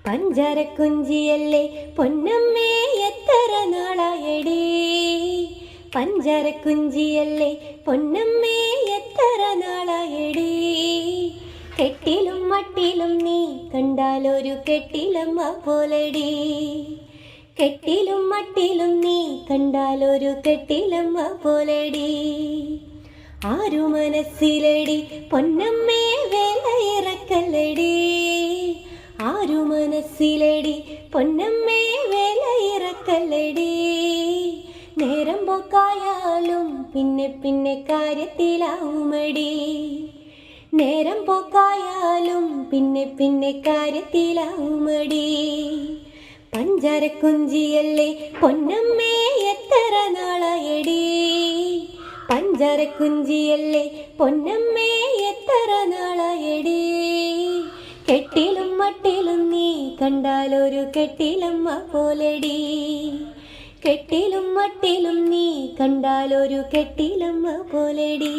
പഞ്ചാരക്കുഞ്ചിയല്ലേ പൊന്നമ്മേ എത്ര നാളായടി. പഞ്ചാരക്കുഞ്ചിയല്ലേ പൊന്നമ്മേ എത്ര നാളായടി. കെട്ടിലും മട്ടിലും നീ കണ്ടാലൊരു കെട്ടിലമ്മ പോലടി. കെട്ടിലും മട്ടിലും നീ കണ്ടാലൊരു കെട്ടിലമ്മ പോലടി. ആരു മനസ്സിലടി പൊന്നമ്മേ വേലയിറക്കല്ലടി. ആരു മനസ്സിലടി പൊന്നമ്മേ വേലയിറക്കല്ലടി. നേരം പോക്കായാലും പിന്നെ പിന്നെ കാര്യത്തിലാവുമടി. നേരം പോക്കായാലും പിന്നെ പിന്നെ കാര്യത്തിലാവുമടി. പഞ്ചാരക്കുഞ്ചിയല്ലേ പൊന്നമ്മേ എത്ര നാളായടി. പഞ്ചാരക്കുഞ്ചിയല്ലേ പൊന്നമ്മേ എത്ര നാളായടി. കെട്ടിലും മട്ടിലും നീ കണ്ടാലൊരു കെട്ടിലമ്മ പോലടി. കെട്ടിലും മട്ടിലും നീ കണ്ടാലൊരു കെട്ടിലമ്മ പോലടി.